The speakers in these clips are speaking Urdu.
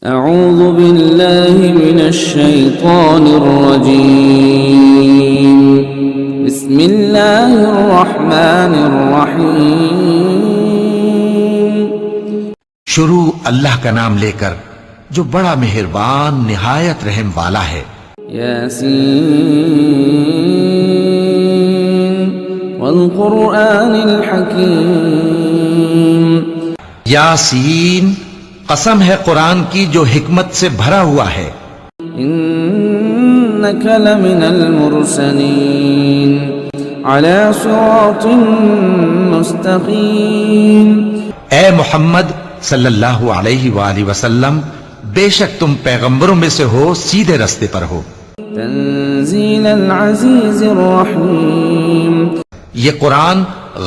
اعوذ باللہ من الشیطان الرجیم بسم اللہ الرحمن الرحیم شروع اللہ کا نام لے کر جو بڑا مہربان نہایت رحم والا ہے۔ یاسین والقرآن الحکیم یاسین، قسم ہے قرآن کی جو حکمت سے بھرا ہوا ہے۔ انک لمن المرسلین علی صراط مستقیم، اے محمد صلی اللہ علیہ وآلہ وسلم، بے شک تم پیغمبروں میں سے ہو، سیدھے رستے پر ہو۔ تنزیل العزیز الرحیم، یہ قرآن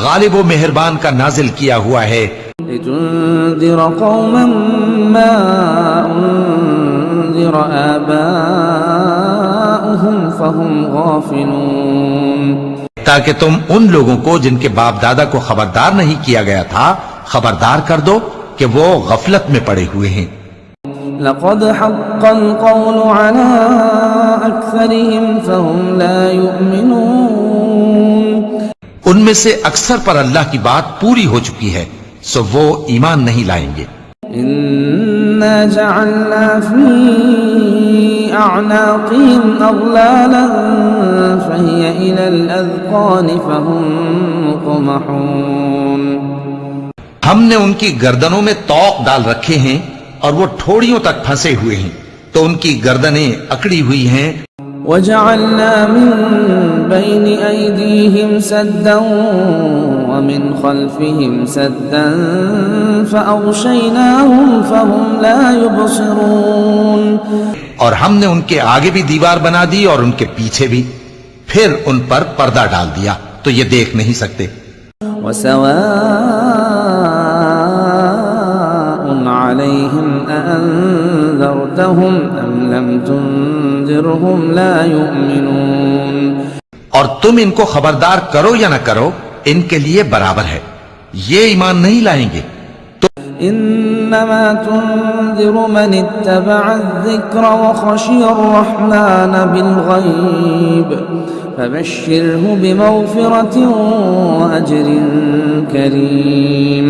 غالب و مہربان کا نازل کیا ہوا ہے، لتنذر قوما ما انذر آباؤهم فهم غافلون، تاکہ تم ان لوگوں کو جن کے باپ دادا کو خبردار نہیں کیا گیا تھا خبردار کر دو کہ وہ غفلت میں پڑے ہوئے ہیں۔ لقد حق القول على اکثرهم فهم لا يؤمنون، ان میں سے اکثر پر اللہ کی بات پوری ہو چکی ہے سو وہ ایمان نہیں لائیں گے۔ انا جعلنا في اعناقهم اغلالا فهي الى الاذقان فهم مقمحون، ہم نے ان کی گردنوں میں طوق ڈال رکھے ہیں اور وہ ٹھوڑیوں تک پھنسے ہوئے ہیں تو ان کی گردنیں اکڑی ہوئی ہیں۔ وجعلنا من بين أيديهم سدا ومن خلفهم سدا فأغشيناهم فهم لا يبصرون، اور ہم نے ان کے آگے بھی دیوار بنا دی اور ان کے پیچھے بھی، پھر ان پر پردہ ڈال دیا تو یہ دیکھ نہیں سکتے۔ وسواء عليهم أأنذرتهم أم لم تنذرهم لا يؤمنون، اور تم ان کو خبردار کرو یا نہ کرو ان کے لیے برابر ہے، یہ ایمان نہیں لائیں گے۔ انما تنذر من اتبع الذکر وخشی الرحمن بالغیب فبشره بمغفرة واجر کریم،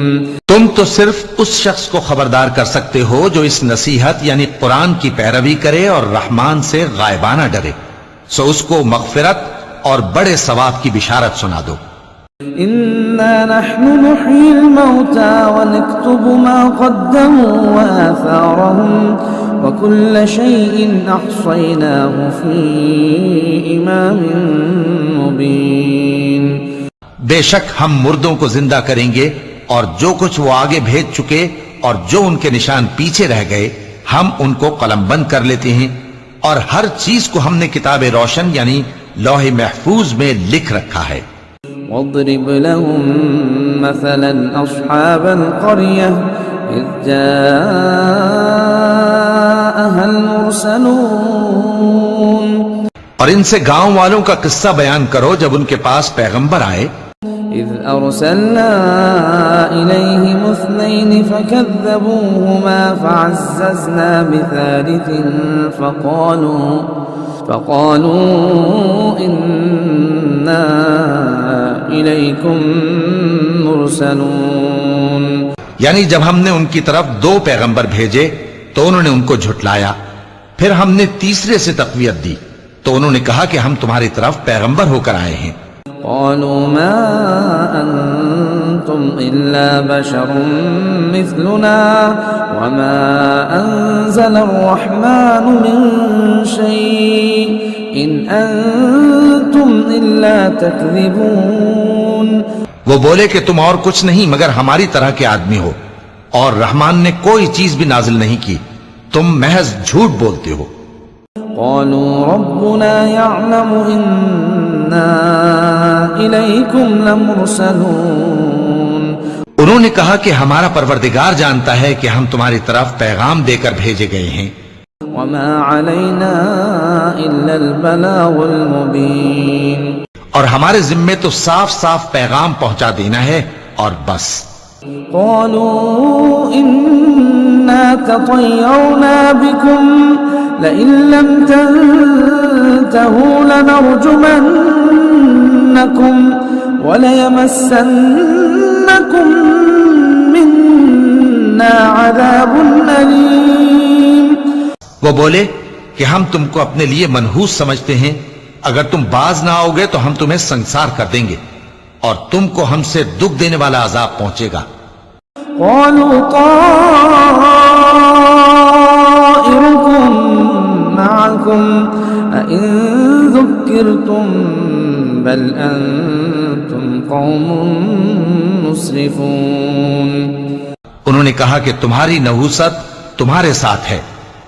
تم تو صرف اس شخص کو خبردار کر سکتے ہو جو اس نصیحت یعنی قرآن کی پیروی کرے اور رحمان سے غائبانہ ڈرے، سو اس کو مغفرت اور بڑے ثواب کی بشارت سنا دو۔ انا نحن نحيي الموتى ونكتب ما قدموا وآثارهم وكل شيء احصيناه في امام مبين، بے شک ہم مردوں کو زندہ کریں گے اور جو کچھ وہ آگے بھیج چکے اور جو ان کے نشان پیچھے رہ گئے ہم ان کو قلم بند کر لیتے ہیں، اور ہر چیز کو ہم نے کتاب روشن یعنی لوح محفوظ میں لکھ رکھا ہے۔ واضرب لهم مثلا اصحاب القرية اذ جاءها المرسلون، اور ان سے گاؤں والوں کا قصہ بیان کرو جب ان کے پاس پیغمبر آئے۔ اذ ارسلنا اليهم اثنين فكذبوهما فعززنا بثالث فقالوا إنا إليكم مرسلون، یعنی جب ہم نے ان کی طرف دو پیغمبر بھیجے تو انہوں نے ان کو جھٹلایا، پھر ہم نے تیسرے سے تقویت دی تو انہوں نے کہا کہ ہم تمہاری طرف پیغمبر ہو کر آئے ہیں۔ قالوا ما أنتم إلا بشر مثلنا وما أنزل الرحمن من شيء إن أنتم إلا تكذبون، وہ بولے کہ تم اور کچھ نہیں مگر ہماری طرح کے آدمی ہو اور رحمان نے کوئی چیز بھی نازل نہیں کی، تم محض جھوٹ بولتے ہو۔ قالوا ربنا يعلم إنا إليكم لمرسلون، انہوں نے کہا کہ ہمارا پروردگار جانتا ہے کہ ہم تمہاری طرف پیغام دے کر بھیجے گئے ہیں۔ وما علينا إلا البلاغ المبين، اور ہمارے ذمے تو صاف صاف پیغام پہنچا دینا ہے اور بس۔ قالوا تطيرنا بكم لئن لم تنتهوا لنرجمنكم وليمسنكم منا عذاب أليم. وہ بولے کہ ہم تم کو اپنے لیے منحوس سمجھتے ہیں، اگر تم باز نہ آؤ گے تو ہم تمہیں سنسار کر دیں گے اور تم کو ہم سے دکھ دینے والا عذاب پہنچے گا. قالوا طائركم معكم أئن ذكرتم بل أنتم قوم مسرفون. انہوں نے کہا کہ تمہاری نحوست تمہارے ساتھ ہے،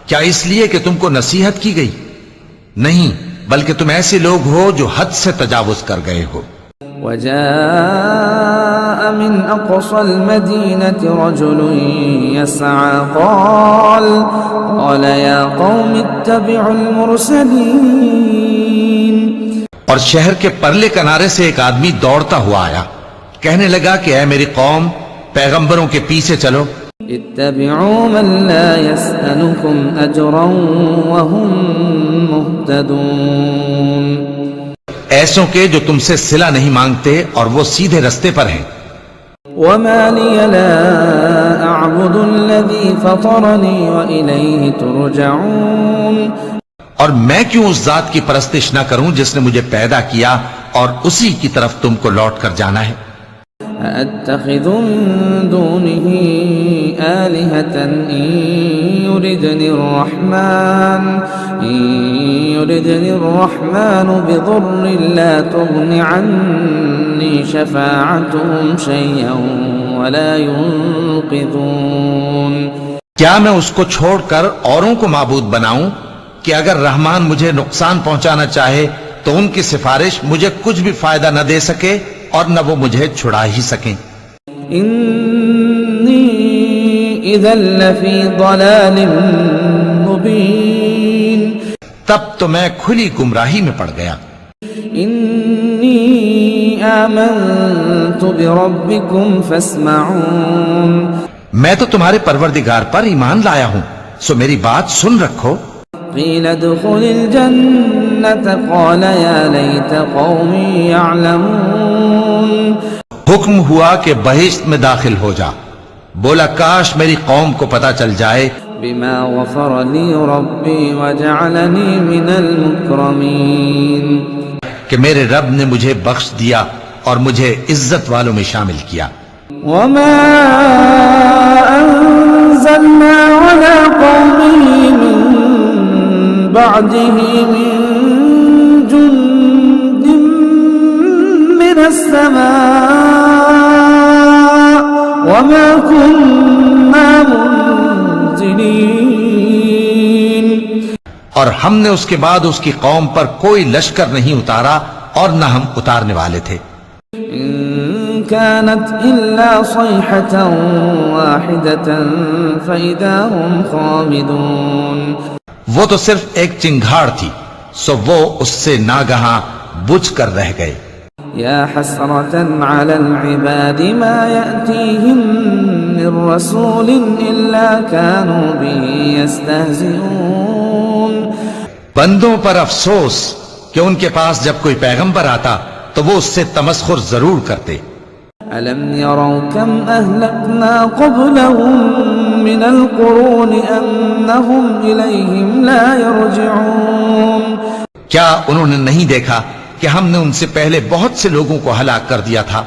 کیا اس لیے کہ تم کو نصیحت کی گئی؟ نہیں، بلکہ تم ایسے لوگ ہو جو حد سے تجاوز کر گئے ہو. وجاء من أقصى المدينة رجل يسعى قال يا قوم اتبعوا المرسلين. اور شہر کے پرلے کنارے سے ایک آدمی دوڑتا ہوا آیا، کہنے لگا کہ اے میری قوم، پیغمبروں کے پیچھے چلو. اتبعوا من لا يسألكم أجرا وهم مهتدون. ایسوں کے جو تم سے صلہ نہیں مانگتے اور وہ سیدھے رستے پر ہیں. وما لي لا أعبد الذي فطرني وإليه ترجعون. اور میں کیوں اس ذات کی پرستش نہ کروں جس نے مجھے پیدا کیا اور اسی کی طرف تم کو لوٹ کر جانا ہے. أأتخذ من دونه آلهة إن يردني الرحمن بضر لا تغن عني شفاعتهم شيئا ولا ينقذون. کیا میں اس کو چھوڑ کر اوروں کو معبود بناؤں کہ اگر رحمان مجھے نقصان پہنچانا چاہے تو ان کی سفارش مجھے کچھ بھی فائدہ نہ دے سکے اور نہ وہ مجھے چھڑا ہی سکیں. انی اذا لفی ضلال مبین. تب تو میں کھلی گمراہی میں پڑ گیا. انی آمنت بربکم فاسمعون. میں تو تمہارے پروردگار پر ایمان لایا ہوں، سو میری بات سن رکھو. قیل ادخل الجنة قال یا لیت قومی یعلمون. حکم ہوا کہ بہشت میں داخل ہو جا، بولا کاش میری قوم کو پتا چل جائے بما غفر لی ربی وجعلنی من المکرمین. کہ میرے رب نے مجھے بخش دیا اور مجھے عزت والوں میں شامل کیا. وما انزلنا على قومه من بعده من جند من السماء وما كنا منزلين. اور ہم نے اس کے بعد اس کی قوم پر کوئی لشکر نہیں اتارا اور نہ ہم اتارنے والے تھے. إن كانت إلا صيحة واحدة فإذا هم خامدون. وہ تو صرف ایک چنگھاڑ تھی، سو وہ اس سے ناگہاں بجھ کر رہ گئے. يا حسرة على العباد ما يأتيهم من رسول إلا كانوا به يستهزئون. بندوں پر افسوس کہ ان کے پاس جب کوئی پیغمبر آتا تو وہ اس سے تمسخر ضرور کرتے. ألم يروا كم أهلكنا قبلهم من القرون أنهم إليهم لا يرجعون. کیا انہوں نے نہیں دیکھا کہ ہم نے ان سے پہلے بہت سے لوگوں کو ہلاک کر دیا تھا،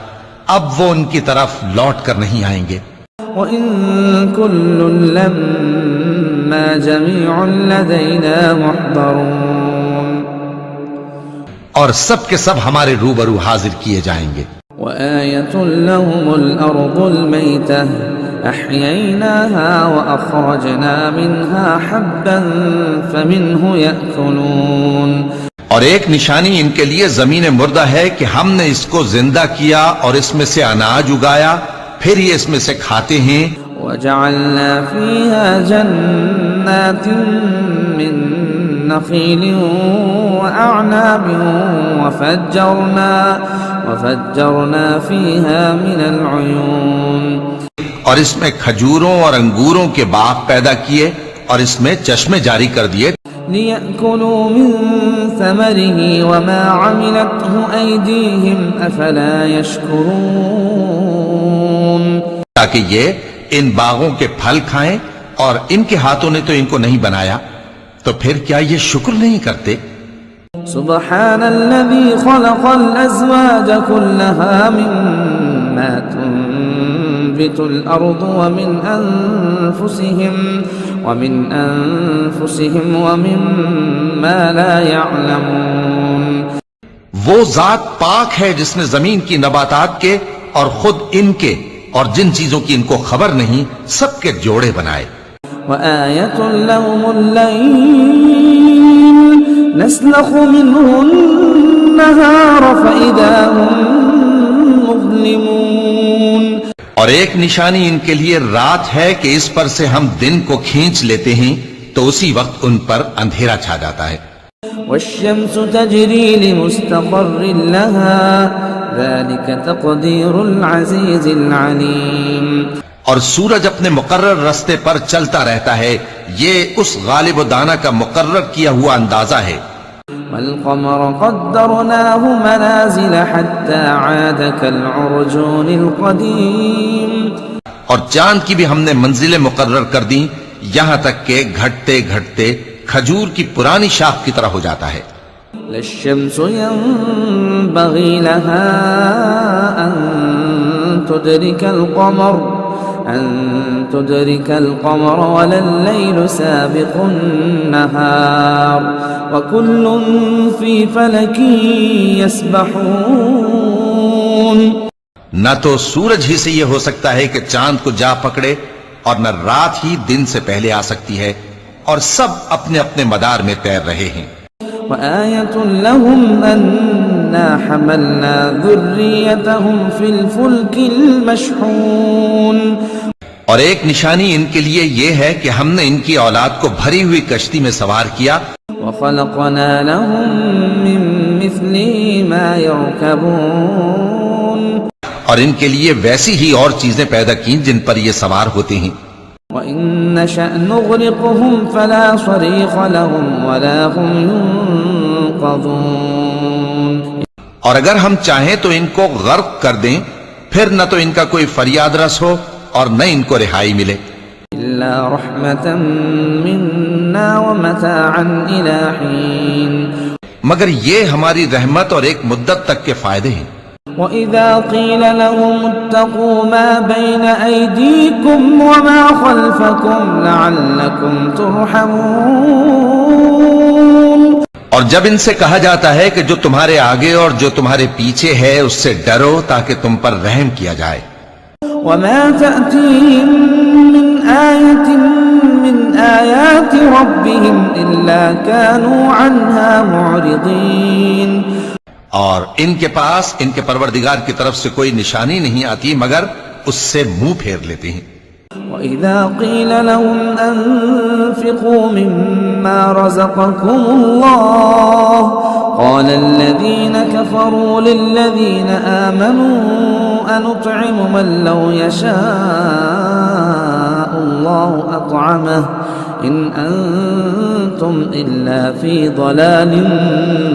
اب وہ ان کی طرف لوٹ کر نہیں آئیں گے. وَإِن كُلٌّ لَمَّا جَمِيعٌ لَدَيْنَا مُحْضَرُونَ. اور سب کے سب ہمارے روبرو حاضر کیے جائیں گے. وآية لهم الأرض الميتة أحييناها وأخرجنا منها حبا فمنه يأكلون. اور ایک نشانی ان کے لیے زمین مردہ ہے کہ ہم نے اس کو زندہ کیا اور اس میں سے اناج اگایا، پھر یہ اس میں سے کھاتے ہیں. وجعلنا فيها جنات من نخيل وأعناب وفجرنا فيها من العيون. اور اس میں کھجوروں اور انگوروں کے باغ پیدا کیے اور اس میں چشمے جاری کر دیے لِيَأْكُلُوا مِن ثَمَرِهِ وَمَا عَمِلَتْهُ أَيْدِيهِمْ أَفَلَا يَشْكُرُونَ تاکہ یہ ان باغوں کے پھل کھائیں اور ان کے ہاتھوں نے تو ان کو نہیں بنایا تو پھر کیا یہ شکر نہیں کرتے سبحان الذي خلق الأزواج كلها مما تنبت الأرض ومن أنفسهم ومما لا يعلمون وہ ذات پاک ہے جس نے زمین کی نباتات کے اور خود ان کے اور جن چیزوں کی ان کو خبر نہیں سب کے جوڑے بنائے وآية لهم الليل نسلخ منه النهار فإذا هم مظلمون اور ایک نشانی ان کے لیے رات ہے کہ اس پر سے ہم دن کو کھینچ لیتے ہیں تو اسی وقت ان پر اندھیرا چھا جاتا ہے والشمس تجري لمستقر لها ذلك تقدير العزيز العليم اور سورج اپنے مقرر رستے پر چلتا رہتا ہے یہ اس غالب و دانا کا مقرر کیا ہوا اندازہ ہے والقمر قدرناه منازل حتى عاد كالعرجون القديم اور چاند کی بھی ہم نے منزلیں مقرر کر دیں یہاں تک کہ گھٹتے گھٹتے کھجور کی پرانی شاخ کی طرح ہو جاتا ہے للشمس ينبغي لها أن تدرك القمر ولا الليل سابق النهار وكل في فلك يسبحون نہ تو سورج ہی سے یہ ہو سکتا ہے کہ چاند کو جا پکڑے اور نہ رات ہی دن سے پہلے آ سکتی ہے اور سب اپنے اپنے مدار میں تیر رہے ہیں وآية لهم أنا حملنا ذريتهم في الفلك المشحون اور ایک نشانی ان کے لیے یہ ہے کہ ہم نے ان کی اولاد کو بھری ہوئی کشتی میں سوار کیا وخلقنا لهم من مثله ما يركبون اور ان کے لیے ویسی ہی اور چیزیں پیدا کی جن پر یہ سوار ہوتے ہیں وَإِن نَّشَأْ نُغْرِقْهُمْ فَلَا صَرِيخَ لَهُمْ وَلَا هُمْ يُنقَذُونَ اور اگر ہم چاہیں تو ان کو غرق کر دیں پھر نہ تو ان کا کوئی فریاد رس ہو اور نہ ان کو رہائی ملے إِلَّا رَحْمَةً مِنَّا وَمَتَاعًا إِلَى حِينٍ مگر یہ ہماری رحمت اور ایک مدت تک کے فائدے ہیں وَإِذَا قِيلَ لَهُمُ اتَّقُوا مَا بَيْنَ أَيْدِيكُمْ وَمَا خَلْفَكُمْ لَعَلَّكُمْ تُرْحَمُونَ اور جب ان سے کہا جاتا ہے کہ جو تمہارے آگے اور جو تمہارے پیچھے ہے اس سے ڈرو تاکہ تم پر رحم کیا جائے وَمَا تَأْتِيهِم مِّنْ آيَةٍ مِّنْ آيَاتِ رَبِّهِمْ إِلَّا كَانُوا عَنْهَا مُعْرِضِينَ اور ان کے پاس ان کے پروردگار کی طرف سے کوئی نشانی نہیں آتی مگر اس سے منہ پھیر لیتے ہیں وَإِذَا قِيلَ لَهُمْ أَنفِقُوا مِمَّا رَزَقَكُمُ اللَّهُ قَالَ الَّذِينَ كَفَرُوا لِلَّذِينَ آمَنُوا أَنُطْعِمُ مَن لَّوْ يَشَاءُ اللَّهُ أَطْعَمَهُ إِنْ أَنتُمْ إِلَّا فِي ضَلَالٍ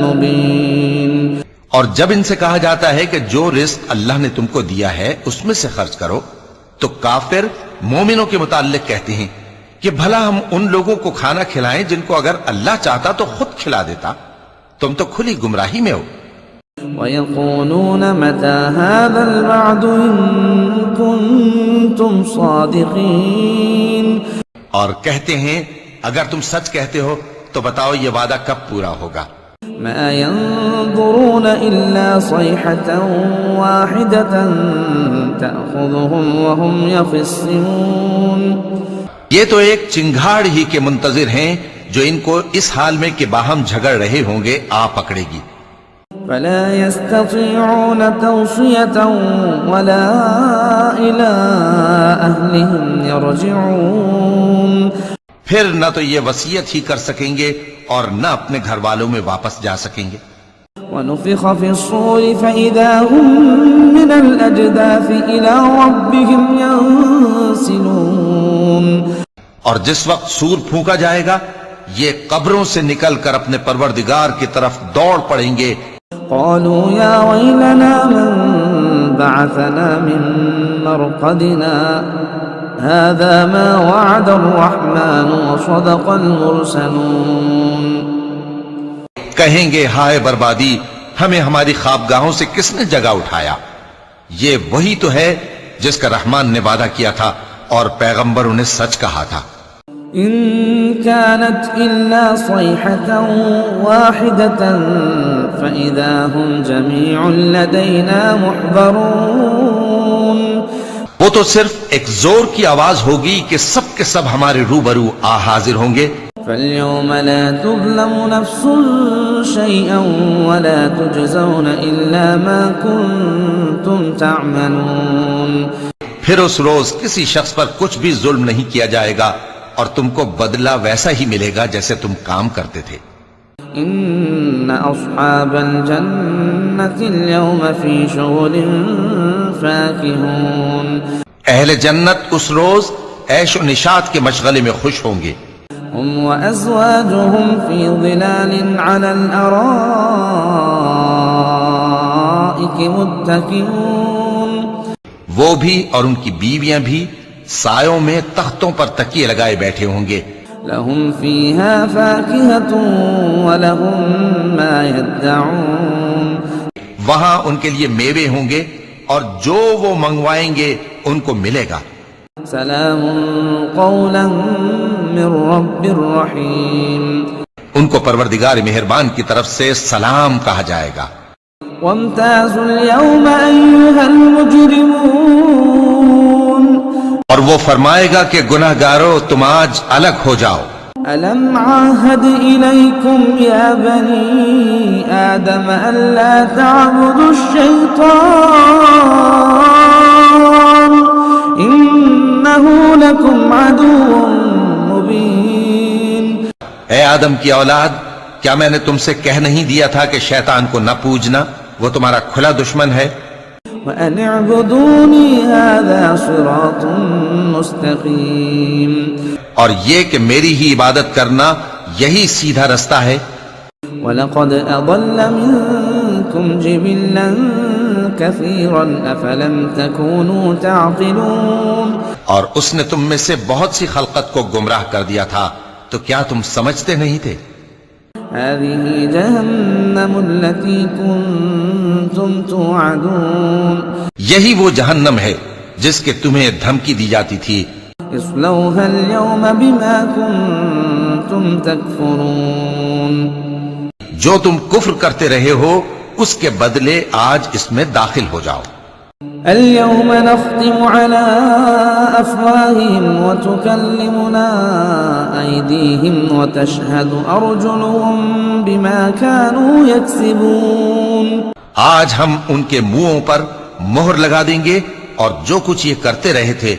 مُّبِينٍ اور جب ان سے کہا جاتا ہے کہ جو رزق اللہ نے تم کو دیا ہے اس میں سے خرچ کرو تو کافر مومنوں کے متعلق کہتے ہیں کہ بھلا ہم ان لوگوں کو کھانا کھلائیں جن کو اگر اللہ چاہتا تو خود کھلا دیتا تم تو کھلی گمراہی میں ہو وَيَقُولُونَ مَتَى هَذَا الْوَعْدُ إِن كُنتُمْ صَادِقِينَ اور کہتے ہیں اگر تم سچ کہتے ہو تو بتاؤ یہ وعدہ کب پورا ہوگا ما ينظرون إلا صيحة واحدة تأخذهم وهم يخصمون یہ تو ایک چنگھاڑ ہی کے منتظر ہیں جو ان کو اس حال میں کہ باہم جھگڑ رہے ہوں گے آ پکڑے گی فلا يستطيعون توصية ولا إلى أهلهم يرجعون پھر نہ تو یہ وصیت ہی کر سکیں گے اور نہ اپنے گھر والوں میں واپس جا سکیں گے ونفخ في الصور فإذا هم من الأجداث إلى ربهم ينسلون. اور جس وقت سور پھونکا جائے گا یہ قبروں سے نکل کر اپنے پروردگار کی طرف دوڑ پڑیں گے. قالوا يا ويلنا من بعثنا من مرقدنا هذا ما وعد الرحمن وصدق المرسلون. کہیں گے ہائے بربادی، ہمیں ہماری خوابگاہوں سے کس نے جگہ اٹھایا؟ یہ وہی تو ہے جس کا رحمان نے وعدہ کیا تھا اور پیغمبر انہیں سچ کہا تھا. إن كانت إلا صيحة واحدة فإذا هم جميع لدينا محضرون. وہ تو صرف ایک زور کی آواز ہوگی کہ سب کے سب ہمارے روبرو حاضر ہوں گے. فاليوم لا تظلم نفس شيئا ولا تجزون إلا ما كنتم تعملون. پھر اس روز کسی شخص پر کچھ بھی ظلم نہیں کیا جائے گا اور تم کو بدلہ ویسا ہی ملے گا جیسے تم کام کرتے تھے. ان اصحاب الجنة اليوم في شغل فاكهون. اہل جنت اس روز عیش و نشاط کے مشغلے میں خوش ہوں گے. هم وازواجهم في ظلال على الارائك متكئون. وہ بھی اور ان کی بیویاں بھی سایوں میں تختوں پر تکیے لگائے بیٹھے ہوں گے. لهم فيها فاكهة ولهم ما يدعون. وہاں ان کے لیے میوے ہوں گے اور جو وہ منگوائیں گے ان کو ملے گا. سلام قولا من رب الرحیم. ان کو پروردگار مہربان کی طرف سے سلام کہا جائے گا. وامتازوا اليوم أيها المجرمون. اور وہ فرمائے گا کہ گناہگارو تم آج الگ ہو جاؤ. ألم عاهد إليكم يا بني آدم ألا تعبدوا الشيطان إنه لكم عدو مبين. اے آدم کی اولاد، کیا میں نے تم سے کہہ نہیں دیا تھا کہ شیطان کو نہ پوجنا، وہ تمہارا کھلا دشمن ہے. وَأَنِ اعْبُدُونِي هَذَا صِرَاطٌ مُسْتَقِيمٌ. اور یہ کہ میری ہی عبادت کرنا یہی سیدھا رستہ ہے. وَلَقَدْ أَضَلَّ مِنكُمْ جِبِلًّا كَثِيرًا أَفَلَمْ تَكُونُوا تَعْقِلُونَ. اور اس نے تم میں سے بہت سی خلقت کو گمراہ کر دیا تھا، تو کیا تم سمجھتے نہیں تھے؟ هذه جهنم التي كنتم توعدون. یہی وہ جہنم ہے جس کے تمہیں دھمکی دی جاتی تھی. اصلوها اليوم بما كنتم تكفرون. جو تم کفر کرتے رہے ہو اس کے بدلے آج اس میں داخل ہو جاؤ. اليوم نختم على أفواههم وتكلمنا أيديهم وتشهد أرجلهم بما كانوا يكسبون. آج ہم ان کے منہوں پر مہر لگا دیں گے اور جو کچھ یہ کرتے رہے تھے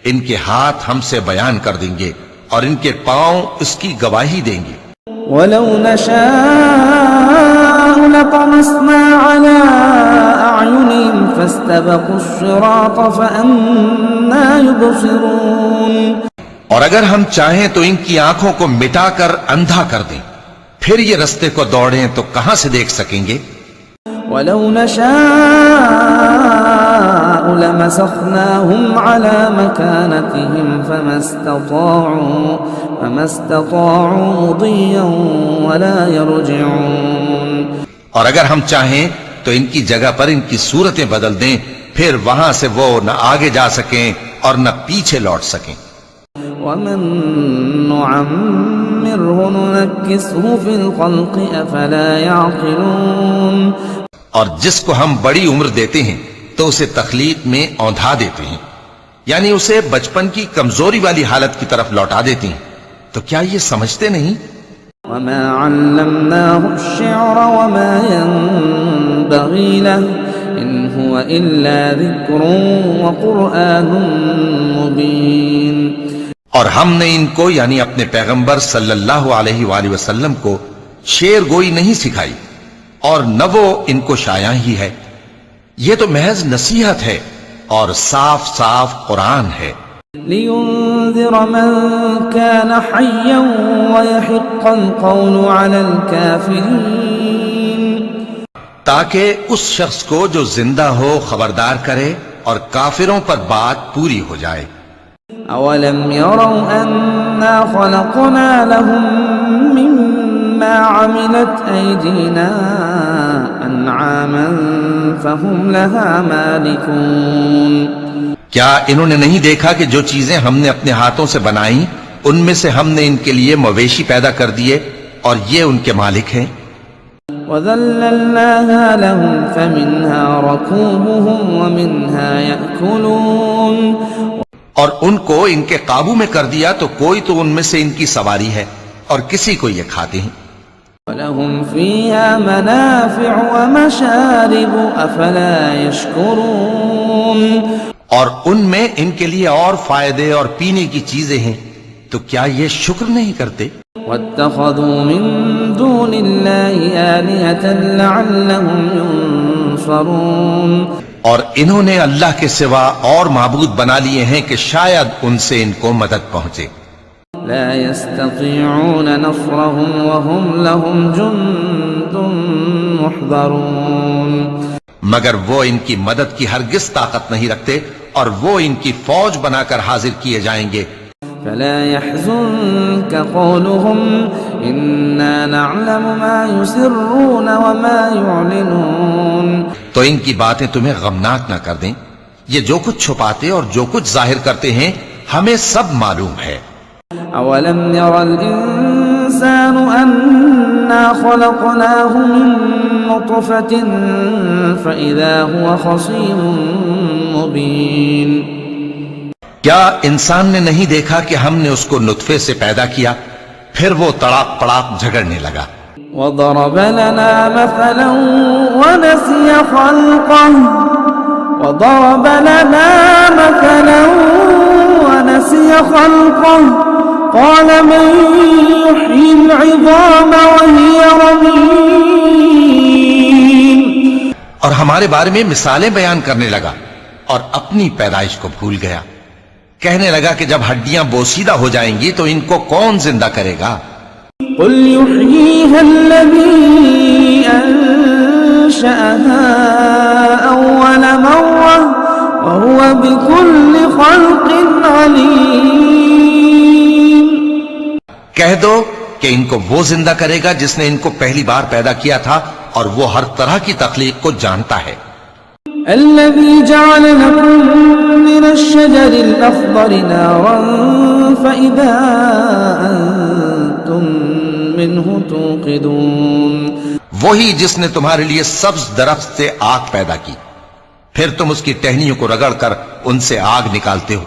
ان کے ہاتھ ہم سے بیان کر دیں گے اور ان کے پاؤں اس کی گواہی دیں گے. ولو نشاء لطمسنا على أعينهم فاستبقوا الصراط فأنى يبصرون. اور اگر ہم چاہیں تو ان کی آنکھوں کو مٹا کر اندھا کر دیں، پھر یہ رستے کو دوڑیں تو کہاں سے دیکھ سکیں گے. ولو نشاء لمسخناهم على مكانتهم فما استطاعوا مضيا ولا يرجعون. اور اگر ہم چاہیں تو ان کی جگہ پر ان کی صورتیں بدل دیں، پھر وہاں سے وہ نہ آگے جا سکیں اور نہ پیچھے لوٹ سکیں. ومن نعمره ننكسه في الخلق افلا يعقلون. اور جس کو ہم بڑی عمر دیتے ہیں تو اسے تخلیق میں اوندھا دیتے ہیں، یعنی اسے بچپن کی کمزوری والی حالت کی طرف لوٹا دیتے ہیں. تو کیا یہ سمجھتے نہیں؟ وما علمناه الشعر وما ينبغي له إن هو إلا ذكر وقرآن مبين. اور ہم نے ان کو یعنی اپنے پیغمبر صلی اللہ علیہ وآلہ وسلم کو شعر گوئی نہیں سکھائی اور نہ وہ ان کو شایع ہی ہے. یہ تو محض نصیحت ہے اور صاف صاف قرآن ہے. لينذر من كان حيا ويحق القول على الكافرين تاکہ اس شخص کو جو زندہ ہو خبردار کرے اور کافروں پر بات پوری ہو جائے. أولم يروا أنا خلقنا لهم مما عملت أيدينا أنعاما فهم لها مالكون کیا انہوں نے نہیں دیکھا کہ جو چیزیں ہم نے اپنے ہاتھوں سے بنائیں ان میں سے ہم نے ان کے لیے مویشی پیدا کر دیے اور یہ ان کے مالک ہیں. وَذَلَّلْنَاهَا لَهُمْ فَمِنْهَا رَكُوبُهُمْ وَمِنْهَا يَأْكُلُونَ اور ان کو ان کے قابو میں کر دیا تو کوئی تو ان میں سے ان کی سواری ہے اور کسی کو یہ کھاتے ہیں. وَلَهُمْ فِيهَا مَنَافِعُ وَمَشَارِبُ أَفَلَا يَشْكُرُونَ اور ان میں ان کے لیے اور فائدے اور پینے کی چیزیں ہیں تو کیا یہ شکر نہیں کرتے. وَاتَّخَذُوا مِن دُونِ اللَّهِ آلِهَةً لَعَلَّهُمْ يُنصَرُونَ اور انہوں نے اللہ کے سوا اور معبود بنا لیے ہیں کہ شاید ان سے ان کو مدد پہنچے. لا يستطيعون نصرهم وهم لهم جند محضرون مگر وہ ان کی مدد کی ہرگز طاقت نہیں رکھتے اور وہ ان کی فوج بنا کر حاضر کیے جائیں گے. فلا يحزنك قولهم إنا نعلم ما يسرون وما يعلنون تو ان کی باتیں تمہیں غمناک نہ کر دیں. یہ جو کچھ چھپاتے اور جو کچھ ظاہر کرتے ہیں ہمیں سب معلوم ہے. أولم ير الإنسان أنا خلقناه من نطفة فإذا هو خصيم مبين کیا انسان نے نہیں دیکھا کہ ہم نے اس کو نطفے سے پیدا کیا پھر وہ تڑاک پڑاک جھگڑنے لگا. وضرب لنا مثلا ونسي خلقه قال من يحيي العظام وهي رميم اور ہمارے بارے میں مثالیں بیان کرنے لگا اور اپنی پیدائش کو بھول گیا. کہنے لگا کہ جب ہڈیاں بوسیدہ ہو جائیں گی تو ان کو کون زندہ کرے گا. قل يحييها الذي أنشأها أول مرة وهو بكل خلق عليم کہہ دو کہ ان کو وہ زندہ کرے گا جس نے ان کو پہلی بار پیدا کیا تھا اور وہ ہر طرح کی تخلیق کو جانتا ہے. الذي جعل لكم من الشجر الأخضر نارا فإذا أنتم منه توقدون وہی جس نے تمہارے لیے سبز درخت سے آگ پیدا کی پھر تم اس کی ٹہنیوں کو رگڑ کر ان سے آگ نکالتے ہو.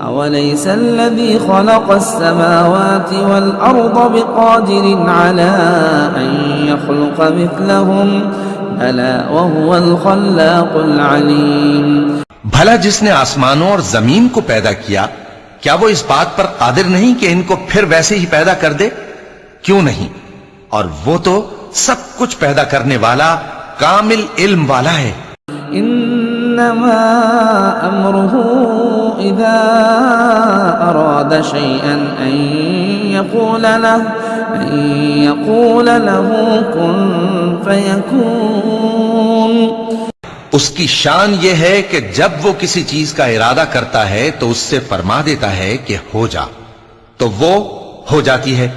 أوليس الذي خلق السماوات والأرض بقادر على أن يخلق مثلهم بلى وهو الخلاق العليم بھلا جس نے آسمانوں اور زمین کو پیدا کیا کیا وہ اس بات پر قادر نہیں کہ ان کو پھر ویسے ہی پیدا کر دے؟ کیوں نہیں، اور وہ تو سب کچھ پیدا کرنے والا کامل علم والا ہے. انما امره اذا اراد شيئا ان يقول له كن فيكون اس کی شان یہ ہے کہ جب وہ کسی چیز کا ارادہ کرتا ہے تو اس سے فرما دیتا ہے کہ ہو جا تو وہ ہو جاتی ہے.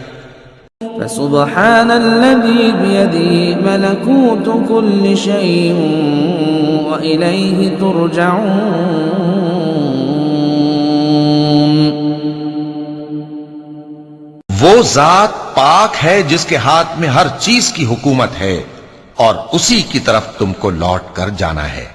فسبحان الذي بيده ملكوت كل شيء وإليه ترجعون وہ ذات پاک ہے جس کے ہاتھ میں ہر چیز کی حکومت ہے اور اسی کی طرف تم کو لوٹ کر جانا ہے.